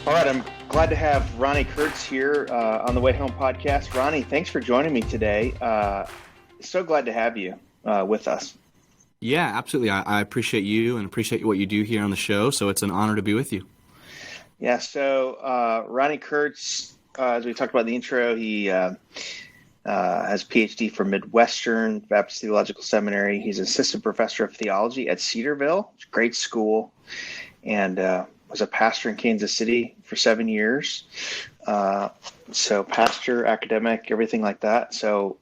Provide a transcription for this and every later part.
All right, I'm glad to have Ronnie Kurtz here on the Way Home podcast. Ronnie, thanks for joining me today. So glad to have you with us. Yeah, absolutely. I appreciate you and appreciate what you do here on the show. So it's an honor to be with you. Yeah, so Ronnie Kurtz, as we talked about in the intro, he has a PhD from Midwestern Baptist Theological Seminary. He's an assistant professor of theology at Cedarville, great school, and was a pastor in Kansas City for 7 years. So pastor, academic, everything like that. So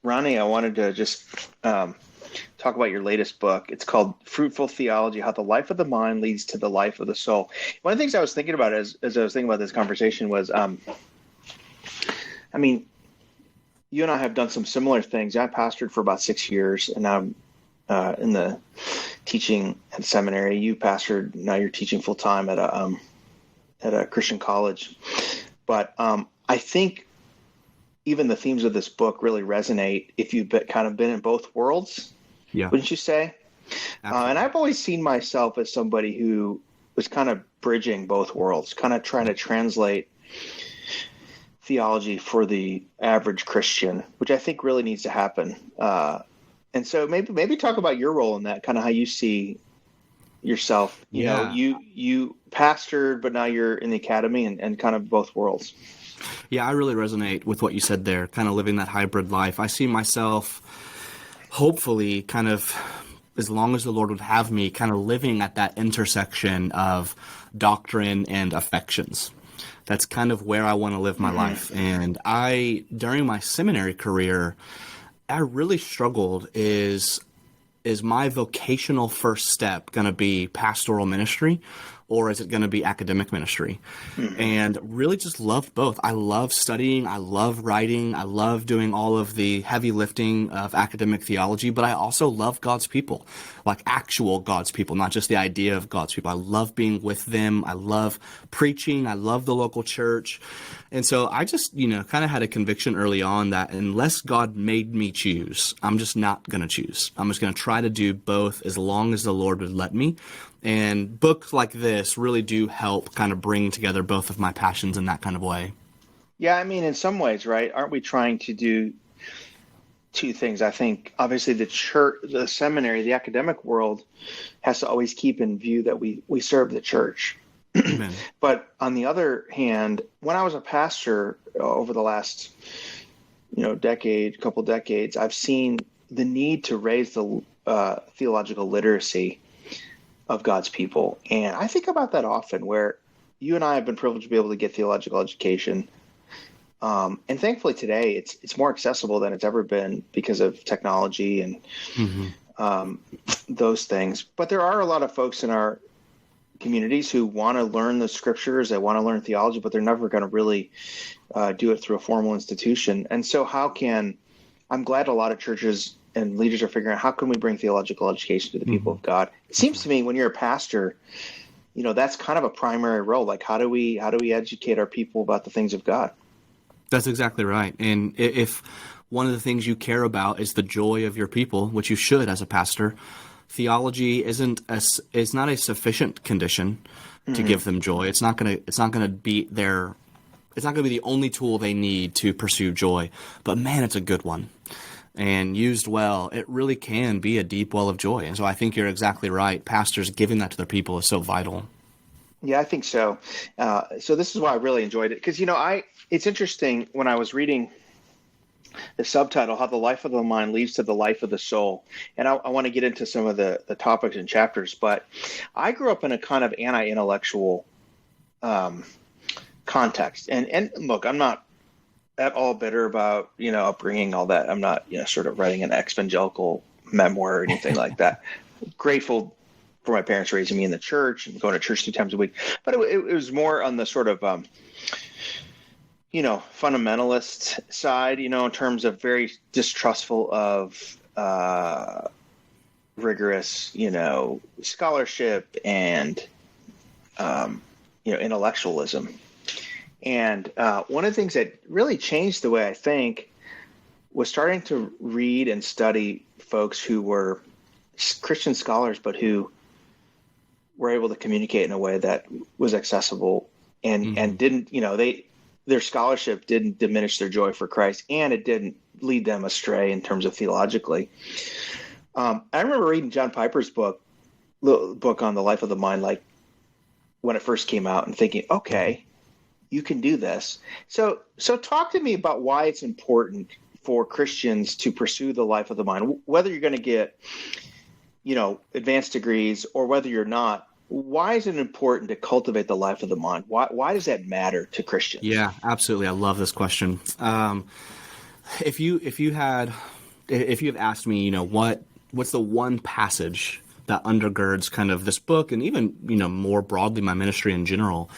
Ronnie, I wanted to just talk about your latest book. It's called Fruitful Theology, How the Life of the Mind Leads to the Life of the Soul. One of the things I was thinking about as I was thinking about this conversation was, you and I have done some similar things. I pastored for about 6 years, and I'm in the teaching at seminary. You pastored, now you're teaching full time at a Christian college. But I think even the themes of this book really resonate if you've kind of been in both worlds. Yeah. Wouldn't you say? And I've always seen myself as somebody who was kind of bridging both worlds, kind of trying to translate theology for the average Christian, which I think really needs to happen. And so maybe talk about your role in that, kind of how you see yourself. You know, you pastored, but now you're in the academy and kind of both worlds. Yeah, I really resonate with what you said there, kind of living that hybrid life. I see myself, hopefully, kind of, as long as the Lord would have me, kind of living at that intersection of doctrine and affections. That's kind of where I want to live my life. And during my seminary career, I really struggled. Is my vocational first step going to be pastoral ministry, or is it going to be academic ministry? Mm-hmm. And really just loved both. I love studying. I love writing. I love doing all of the heavy lifting of academic theology, but I also love God's people, like actual God's people, not just the idea of God's people. I love being with them. I love preaching. I love the local church. And so I just, kind of had a conviction early on that unless God made me choose, I'm just not going to choose. I'm just going to try to do both as long as the Lord would let me. And books like this really do help kind of bring together both of my passions in that kind of way. Yeah, I mean, in some ways, right? Aren't we trying to do two things? I think, obviously, the church, the seminary, the academic world has to always keep in view that we serve the church. Amen. But on the other hand, when I was a pastor over the last, couple decades, I've seen the need to raise the theological literacy of God's people. And I think about that often, where you and I have been privileged to be able to get theological education. And thankfully today it's more accessible than it's ever been because of technology and those things. But there are a lot of folks in our communities who want to learn the scriptures, they want to learn theology, but they're never going to really do it through a formal institution. And so I'm glad a lot of churches and leaders are figuring out, how can we bring theological education to the people of God? It seems to me when you're a pastor, that's kind of a primary role. Like, how do we educate our people about the things of God? That's exactly right. And if one of the things you care about is the joy of your people, which you should as a pastor, theology is not a sufficient condition to give them joy. It's not going to be the only tool they need to pursue joy. But man, it's a good one. And used well, it really can be a deep well of joy. And so I think you're exactly right. Pastors giving that to their people is so vital. Yeah, I think so. So this is why I really enjoyed it. Because, it's interesting when I was reading the subtitle, How the Life of the Mind Leads to the Life of the Soul. And I want to get into some of the topics and chapters. But I grew up in a kind of anti-intellectual context. And look, I'm not at all bitter about, upbringing, all that. I'm not, sort of writing an evangelical memoir or anything like that. Grateful for my parents raising me in the church and going to church 2 times a week. But it was more on the sort of, fundamentalist side, in terms of very distrustful of rigorous, scholarship and, intellectualism. And one of the things that really changed the way I think was starting to read and study folks who were Christian scholars, but who were able to communicate in a way that was accessible and didn't, their scholarship didn't diminish their joy for Christ, and it didn't lead them astray in terms of theologically. I remember reading John Piper's book on the life of the mind, like when it first came out, and thinking, okay, you can do this. So talk to me about why it's important for Christians to pursue the life of the mind, whether you're going to get, advanced degrees or whether you're not. Why is it important to cultivate the life of the mind? Why does that matter to Christians? Yeah, absolutely. I love this question. If you have asked me, what's the one passage that undergirds kind of this book and even, more broadly my ministry in general,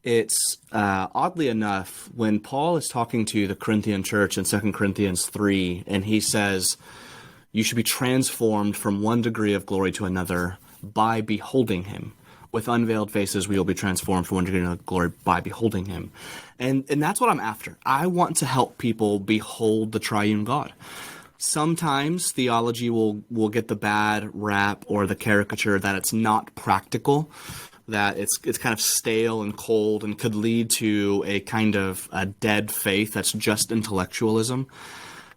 it's oddly enough, when Paul is talking to the Corinthian church in 2 Corinthians 3, and he says, you should be transformed from one degree of glory to another by beholding him. With unveiled faces, we will be transformed from one degree of glory by beholding him. And that's what I'm after. I want to help people behold the triune God. Sometimes theology will get the bad rap or the caricature that it's not practical, that it's kind of stale and cold and could lead to a kind of a dead faith that's just intellectualism.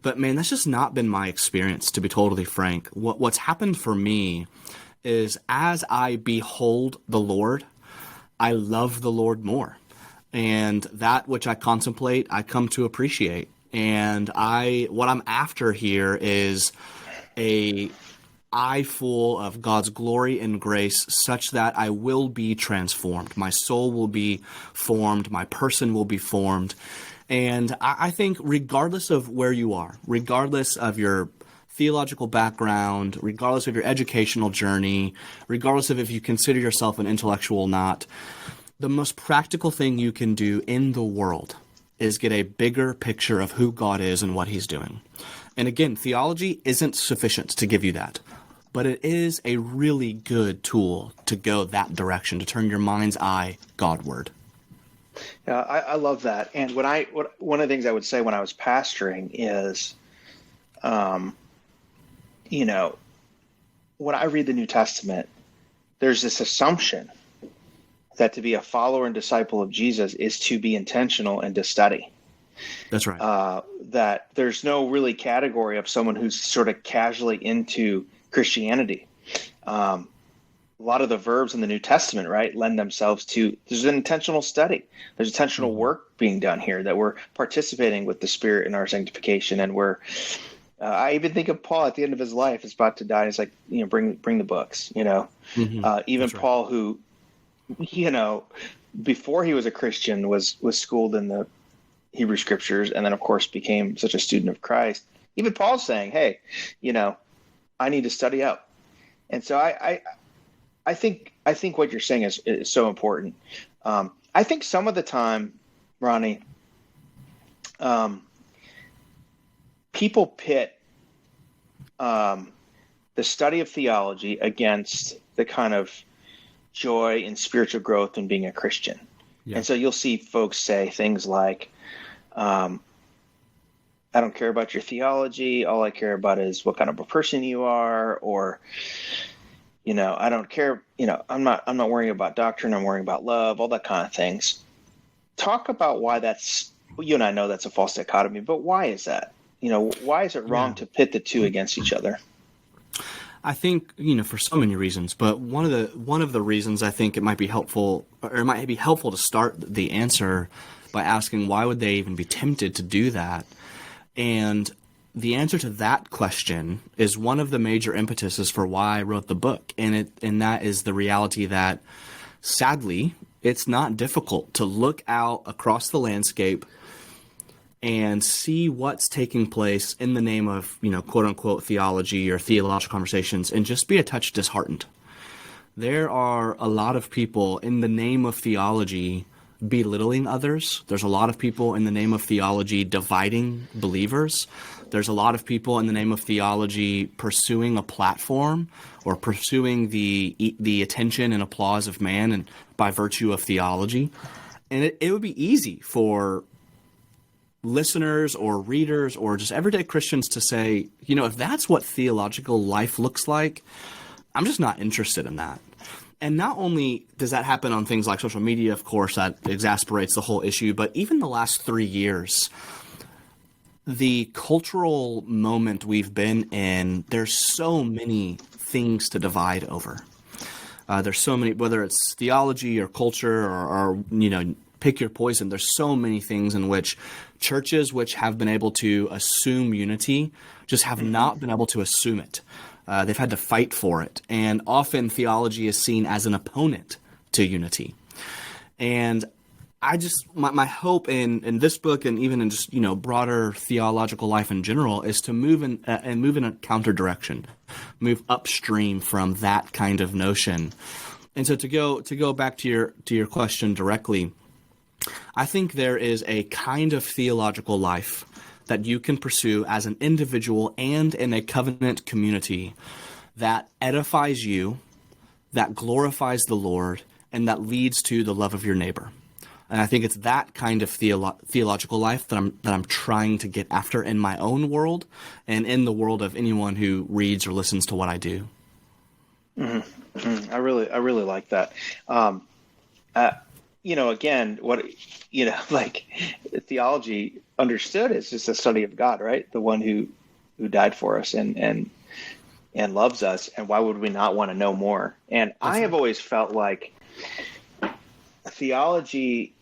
But man, that's just not been my experience, to be totally frank. What's happened for me is as I behold the Lord, I love the Lord more. And that which I contemplate, I come to appreciate. And what I'm after here is a eye full of God's glory and grace such that I will be transformed. My soul will be formed. My person will be formed. And I think regardless of where you are, regardless of your theological background, regardless of your educational journey, regardless of if you consider yourself an intellectual or not, the most practical thing you can do in the world is get a bigger picture of who God is and what he's doing. And again, theology isn't sufficient to give you that, but it is a really good tool to go that direction, to turn your mind's eye Godward. Yeah, I love that. And one of the things I would say when I was pastoring is, when I read the New Testament, there's this assumption that to be a follower and disciple of Jesus is to be intentional and to study. That's right. That there's no really category of someone who's sort of casually into Christianity. A lot of the verbs in the New Testament, right, lend themselves to, there's an intentional study. There's intentional work being done here, that we're participating with the Spirit in our sanctification. And I even think of Paul at the end of his life, is about to die. He's like, bring the books, Even That's Paul, who, before he was a Christian, was schooled in the Hebrew Scriptures, and then of course became such a student of Christ. Even Paul's saying, hey, I need to study up. And so I think what you're saying is so important. I think some of the time, Ronnie, people pit the study of theology against the kind of joy and spiritual growth in being a Christian. Yeah. And so you'll see folks say things like, I don't care about your theology. All I care about is what kind of a person you are, or, I don't care, I'm not worrying about doctrine. I'm worrying about love, all that kind of things. Talk about why you and I know that's a false dichotomy, but why is that? Why is it wrong to pit the two against each other? I think, for so many reasons, but one of the reasons I think it might be helpful, or it might be helpful to start the answer by asking why would they even be tempted to do that? And the answer to that question is one of the major impetuses for why I wrote the book. And that is the reality that, sadly, it's not difficult to look out across the landscape and see what's taking place in the name of, quote unquote theology or theological conversations, and just be a touch disheartened. There are a lot of people in the name of theology belittling others. There's a lot of people in the name of theology dividing believers. There's a lot of people in the name of theology pursuing a platform or pursuing the attention and applause of man, and by virtue of theology. And it would be easy for listeners or readers or just everyday Christians to say, if that's what theological life looks like, I'm just not interested in that. And not only does that happen on things like social media, of course, that exasperates the whole issue, but even the last 3 years, the cultural moment we've been in, there's so many things to divide over. There's so many, whether it's theology or culture or pick your poison. There's so many things in which churches which have been able to assume unity just have not been able to assume it. They've had to fight for it. And often theology is seen as an opponent to unity. And my hope in this book and even in just, broader theological life in general is to move in a counter direction, move upstream from that kind of notion. And so to go back to your question directly, I think there is a kind of theological life that you can pursue as an individual and in a covenant community that edifies you, that glorifies the Lord, and that leads to the love of your neighbor. And I think it's that kind of theological life that I'm trying to get after in my own world and in the world of anyone who reads or listens to what I do. Mm-hmm. Mm-hmm. I really like that. Again, like theology understood is just a study of God, right? The one who died for us and loves us. And why would we not want to know more? And I have always felt like theology,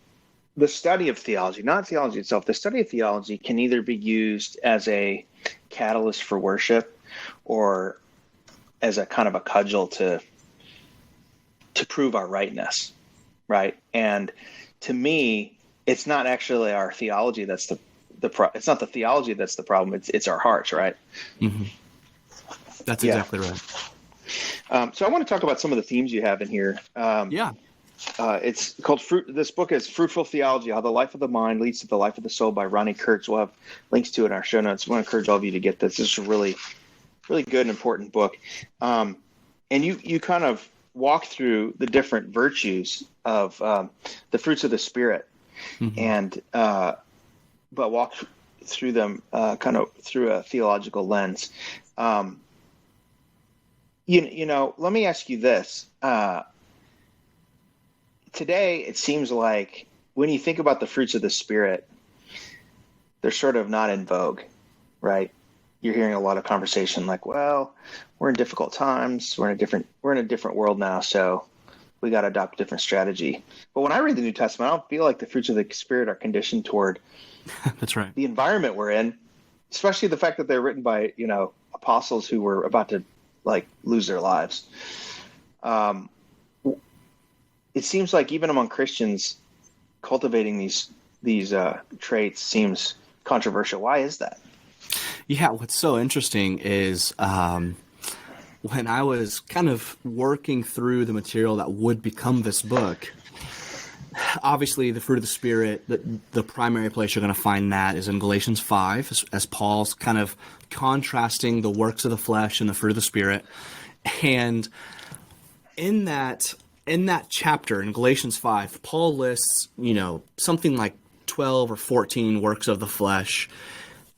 the study of theology, not theology itself, the study of theology can either be used as a catalyst for worship or as a kind of a cudgel to prove our rightness, right? And to me, it's not actually our theology that's it's not the theology that's the problem. It's our hearts, right? Mm-hmm. That's exactly right. So I want to talk about some of the themes you have in here. It's called This book is Fruitful Theology: How the Life of the Mind Leads to the Life of the Soul by Ronnie Kurtz. We'll have links to it in our show notes. I want to encourage all of you to get this. This is a really, really good and important book. And you kind of walk through the different virtues of the fruits of the Spirit, mm-hmm. and but walk through them kind of through a theological lens. Let me ask you this. Today, it seems like when you think about the fruits of the Spirit, they're sort of not in vogue, right? You're hearing a lot of conversation like, well, we're in difficult times. We're in a different world now, so we got to adopt a different strategy. But when I read the New Testament, I don't feel like the fruits of the Spirit are conditioned toward that's right. the environment we're in, especially the fact that they're written by, apostles who were about to lose their lives. It seems like even among Christians, cultivating these traits seems controversial. Why is that? Yeah, what's so interesting is when I was kind of working through the material that would become this book, obviously the fruit of the Spirit, the primary place you're going to find that is in Galatians 5, as Paul's kind of contrasting the works of the flesh and the fruit of the Spirit. And in that chapter, in Galatians 5, Paul lists, something like 12 or 14 works of the flesh.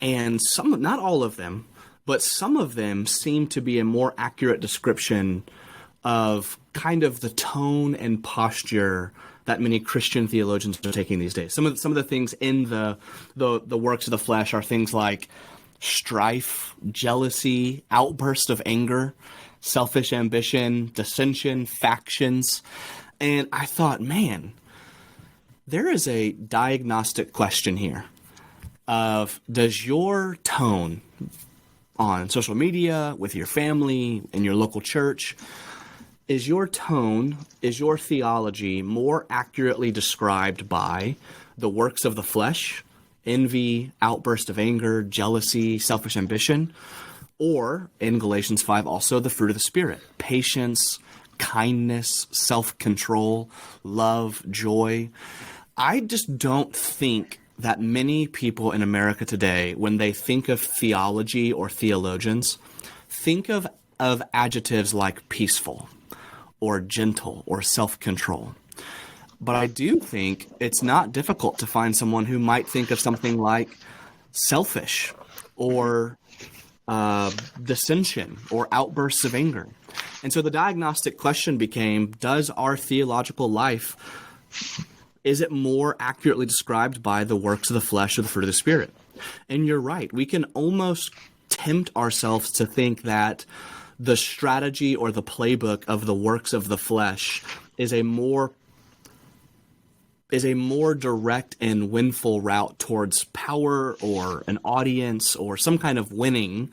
And not all of them, but some of them seem to be a more accurate description of kind of the tone and posture that many Christian theologians are taking these days. Some of the things in the works of the flesh are things like strife, jealousy, outburst of anger, selfish ambition, dissension, factions. And I thought, man, there is a diagnostic question here of, does your tone on social media, with your family, in your local church, is your theology more accurately described by the works of the flesh, envy, outburst of anger, jealousy, selfish ambition, or in Galatians 5 also the fruit of the Spirit, patience, kindness, self-control, love, joy? I just don't think that many people in America today, when they think of theology or theologians, think of adjectives like peaceful or gentle or self-control. But I do think it's not difficult to find someone who might think of something like selfish or dissension or outbursts of anger. And so the diagnostic question became, does our theological life, is it more accurately described by the works of the flesh or the fruit of the Spirit? And you're right. We can almost tempt ourselves to think that the strategy or the playbook of the works of the flesh is a more direct and winful route towards power or an audience or some kind of winning,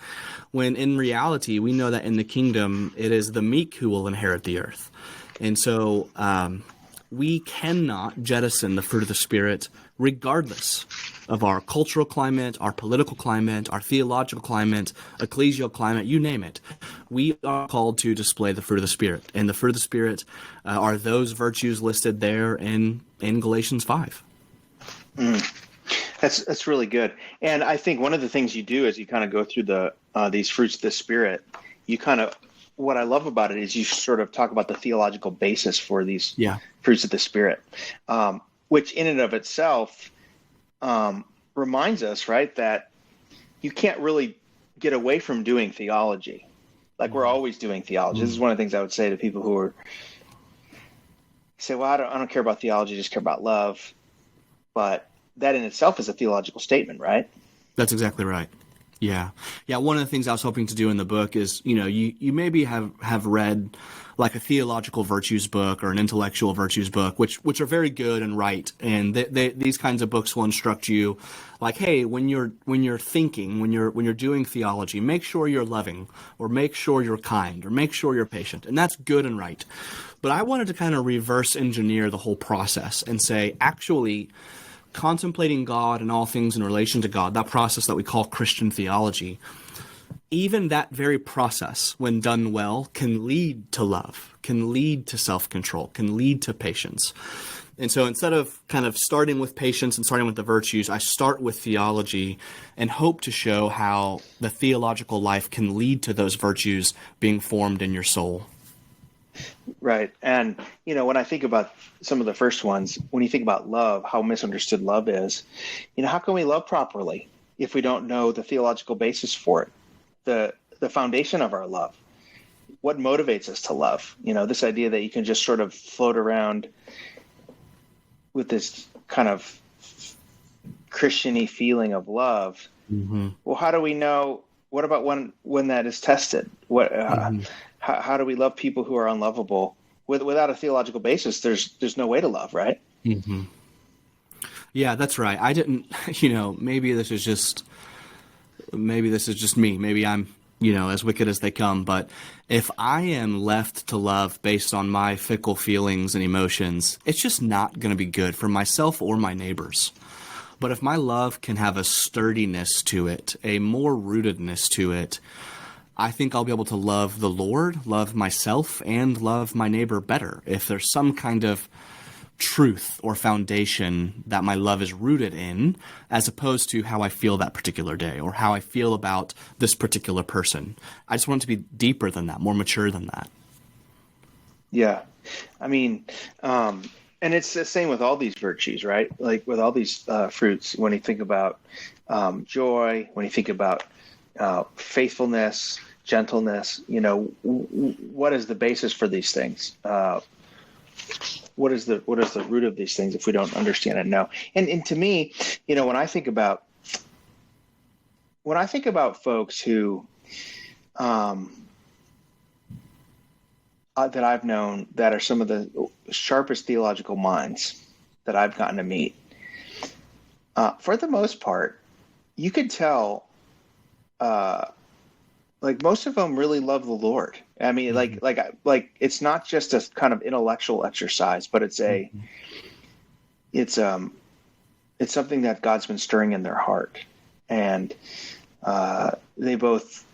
when in reality we know that in the kingdom it is the meek who will inherit the earth. And so we cannot jettison the fruit of the Spirit regardless of our cultural climate, our political climate, our theological climate, ecclesial climate, you name it. We are called to display the fruit of the Spirit. And the fruit of the Spirit are those virtues listed there in Galatians 5. That's really good. And I think one of the things you do as you kind of go through these fruits of the Spirit, you kind of, what I love about it is you sort of talk about the theological basis for these fruits of the Spirit, which in and of itself reminds us, right, that you can't really get away from doing theology. Like we're always doing theology. This is one of the things I would say to people who say, well, I don't care about theology, I just care about love. But that in itself is a theological statement, right? That's exactly right. Yeah. One of the things I was hoping to do in the book is, you maybe have read like a theological virtues book or an intellectual virtues book, which are very good and right. And these kinds of books will instruct you like, hey, when you're thinking, when you're doing theology, make sure you're loving, or make sure you're kind, or make sure you're patient. And that's good and right. But I wanted to kind of reverse engineer the whole process and say, actually, contemplating God and all things in relation to God, that process that we call Christian theology, even that very process, when done well, can lead to love, can lead to self-control, can lead to patience. And so instead of kind of starting with patience and starting with the virtues, I start with theology and hope to show how the theological life can lead to those virtues being formed in your soul. Right. And, when I think about some of the first ones, when you think about love, how misunderstood love is, how can we love properly if we don't know the theological basis for it, the foundation of our love? What motivates us to love? This idea that you can just sort of float around with this kind of Christian-y feeling of love. Mm-hmm. Well, how do we know? What about when that is tested? How do we love people who are unlovable? Without a theological basis, there's no way to love, right? Mm-hmm. Yeah, that's right. I didn't, maybe this is just me. Maybe I'm, as wicked as they come. But if I am left to love based on my fickle feelings and emotions, it's just not going to be good for myself or my neighbors. But if my love can have a sturdiness to it, a more rootedness to it, I think I'll be able to love the Lord, love myself, and love my neighbor better if there's some kind of truth or foundation that my love is rooted in, as opposed to how I feel that particular day or how I feel about this particular person. I just want it to be deeper than that, more mature than that. Yeah. I mean, and it's the same with all these virtues, right? Like with all these fruits, when you think about joy, when you think about faithfulness, gentleness, what is the basis for these things? What is the root of these things if we don't understand it now? And to me, when I think about folks who that I've known that are some of the sharpest theological minds that I've gotten to meet, for the most part, you could tell like most of them really love the Lord. I mean, like it's not just a kind of intellectual exercise, but it's something that God's been stirring in their heart, and they both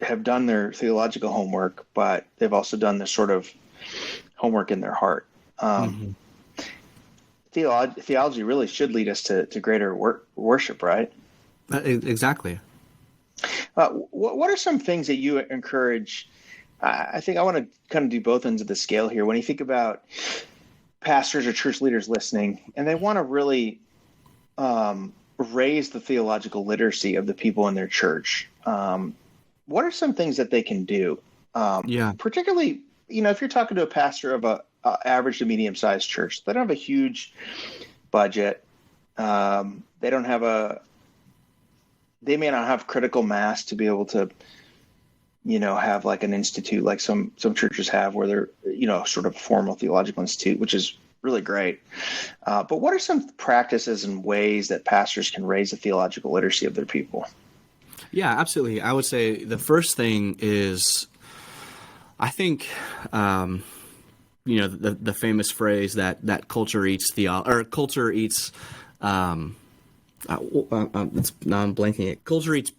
have done their theological homework, but they've also done this sort of homework in their heart. Theology really should lead us to greater worship, right? Exactly. What are some things that you encourage? I think I want to kind of do both ends of the scale here. When you think about pastors or church leaders listening, and they want to really raise the theological literacy of the people in their church, what are some things that they can do? Particularly if you're talking to a pastor of a average to medium sized church, they don't have a huge budget. They don't have they may not have critical mass to be able to, have like an institute like some churches have, where they're, sort of a formal theological institute, which is really great. But what are some practices and ways that pastors can raise the theological literacy of their people? Yeah, absolutely. I would say the first thing is, I think, the famous phrase that culture eats culture eats. Now I'm blanking it. Culture eats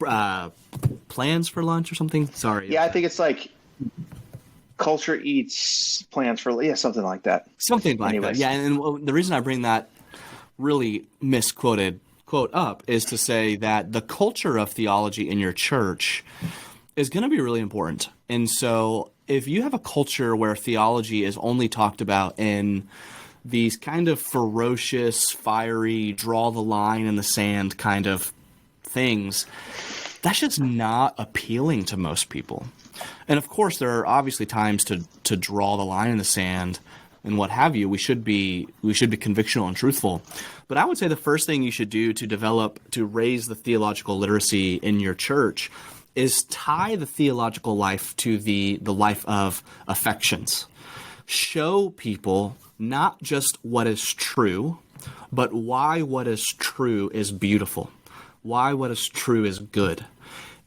plans for lunch or something. Sorry. Yeah, I think it's like culture eats plans for something like that. Something like that. Yeah, and the reason I bring that really misquoted quote up is to say that the culture of theology in your church is going to be really important. And so if you have a culture where theology is only talked about in these kind of ferocious, fiery, draw the line in the sand kind of things, that's just not appealing to most people. And of course, there are obviously times to draw the line in the sand and what have you. We should be convictional and truthful. But I would say the first thing you should do to raise the theological literacy in your church is tie the theological life to the life of affections. Show people not just what is true, but why what is true is beautiful, why what is true is good.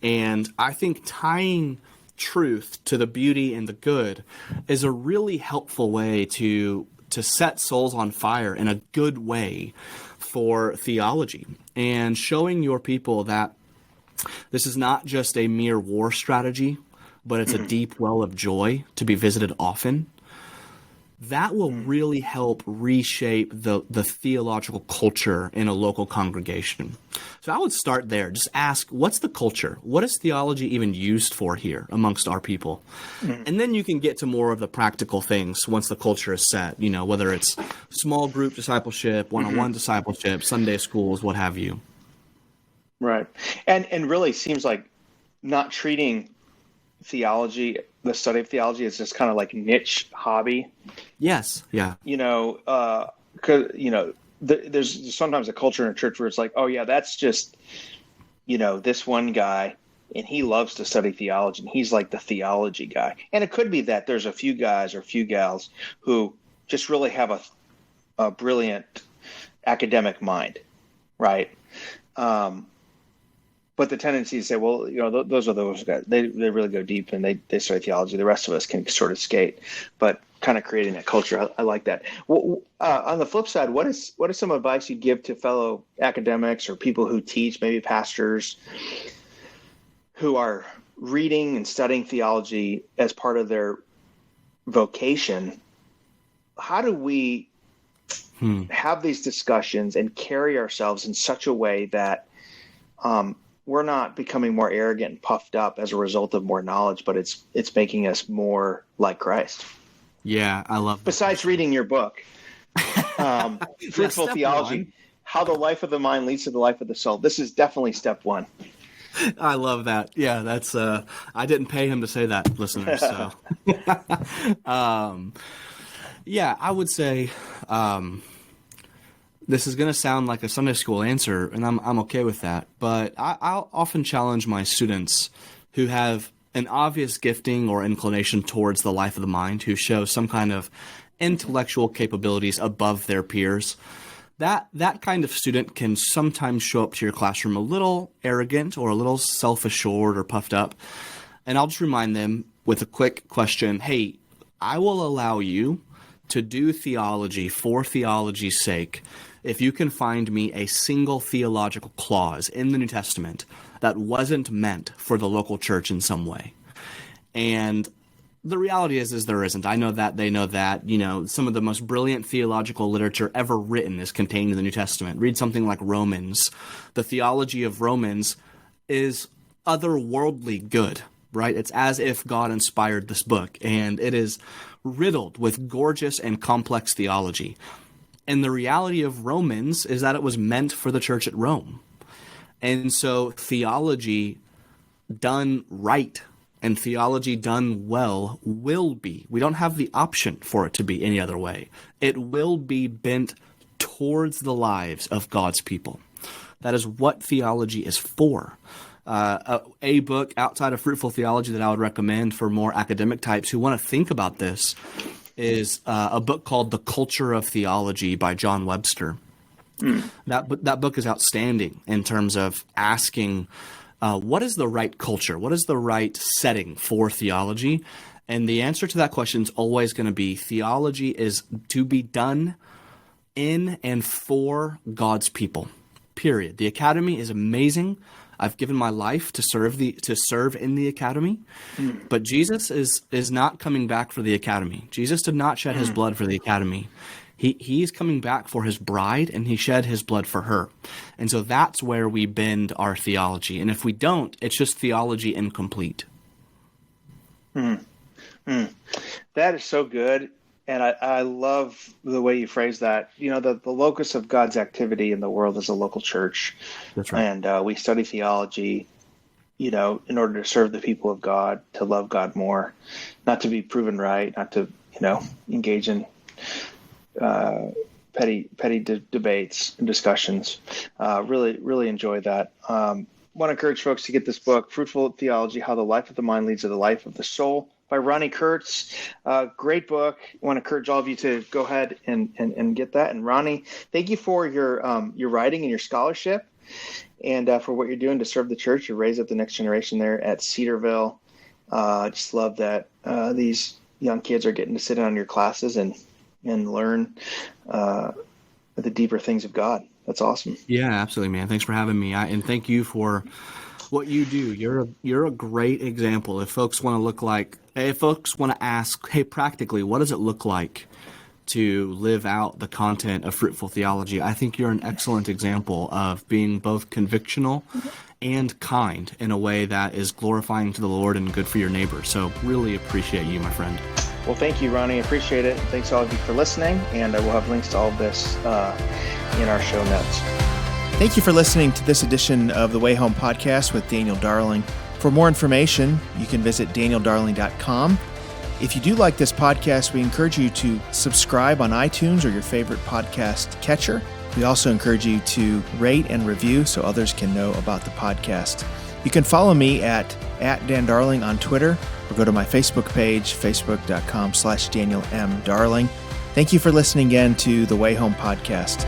And I think tying truth to the beauty and the good is a really helpful way to set souls on fire in a good way for theology, and showing your people that this is not just a mere war strategy, but it's a deep well of joy to be visited often. That will really help reshape the theological culture in a local congregation. So I would start there. Just ask, what's the culture? What is theology even used for here amongst our people? And then you can get to more of the practical things once the culture is set, whether it's small group discipleship, one-on-one discipleship, Sunday schools, what have you. Right. And really seems like not treating theology, the study of theology, is just kind of like niche hobby. Yes. Yeah. There's sometimes a culture in a church where it's like, oh yeah, that's just, this one guy, and he loves to study theology, and he's like the theology guy. And it could be that there's a few guys or a few gals who just really have a brilliant academic mind, right? But the tendency to say, well, those are those guys. They really go deep and they study theology. The rest of us can sort of skate. But kind of creating that culture, I like that. Well, on the flip side, what is some advice you'd give to fellow academics or people who teach, maybe pastors, who are reading and studying theology as part of their vocation? How do we have these discussions and carry ourselves in such a way that we're not becoming more arrogant and puffed up as a result of more knowledge, but it's making us more like Christ? Yeah, I love that. Besides reading your book, Fruitful Theology, How the Life of the Mind Leads to the Life of the Soul. This is definitely step one. I love that. Yeah, that's I didn't pay him to say that, listeners. So, yeah, I would say this is going to sound like a Sunday school answer, and I'm okay with that. But I'll often challenge my students who have an obvious gifting or inclination towards the life of the mind, who show some kind of intellectual capabilities above their peers. That kind of student can sometimes show up to your classroom a little arrogant or a little self-assured or puffed up. And I'll just remind them with a quick question, hey, I will allow you to do theology for theology's sake if you can find me a single theological clause in the New Testament that wasn't meant for the local church in some way. And the reality is there isn't. I know that, they know that. Some of the most brilliant theological literature ever written is contained in the New Testament. Read something like Romans. The theology of Romans is otherworldly good, right? It's as if God inspired this book, and it is riddled with gorgeous and complex theology. And the reality of Romans is that it was meant for the church at Rome. And so theology done right And theology done well will be. We don't have the option for it to be any other way. It will be bent towards the lives of God's people. That is what theology is for. A book outside of Fruitful Theology that I would recommend for more academic types who want to think about this is a book called The Culture of Theology by John Webster. That book is outstanding in terms of asking what is the right culture? What is the right setting for theology? And the answer to that question is always going to be theology is to be done in and for God's people, period. The academy is amazing. I've given my life to serve in the academy, but Jesus is not coming back for the academy. Jesus did not shed his blood for the academy. He's coming back for his bride, and he shed his blood for her. And so that's where we bend our theology. And if we don't, it's just theology incomplete. That is so good. And I love the way you phrase that. You know, the locus of God's activity in the world is a local church. That's right. And we study theology, you know, in order to serve the people of God, to love God more, not to be proven right, not to, you know, engage in petty debates and discussions. Really enjoy that. Want to encourage folks to get this book, Fruitful Theology, How the Life of the Mind Leads to the Life of the Soul, by Ronnie Kurtz. Great book. I want to encourage all of you to go ahead and get that. And Ronnie, thank you for your writing and your scholarship, and for what you're doing to serve the church. You raise up the next generation there at Cedarville. I just love that these young kids are getting to sit in on your classes and learn the deeper things of God. That's awesome. Yeah, absolutely, man. Thanks for having me. And thank you for what you do. You're a great example. If folks want to ask, hey, practically, what does it look like to live out the content of Fruitful Theology? I think you're an excellent example of being both convictional and kind in a way that is glorifying to the Lord and good for your neighbor. So really appreciate you, my friend. Well, thank you, Ronnie. I appreciate it. Thanks all of you for listening, and we'll have links to all of this in our show notes. Thank you for listening to this edition of the Way Home podcast with Daniel Darling. For more information, you can visit danieldarling.com. If you do like this podcast, we encourage you to subscribe on iTunes or your favorite podcast catcher. We also encourage you to rate and review so others can know about the podcast. You can follow me at Dan Darling on Twitter, or go to my Facebook page, facebook.com/Daniel M. Darling. Thank you for listening again to the Way Home podcast.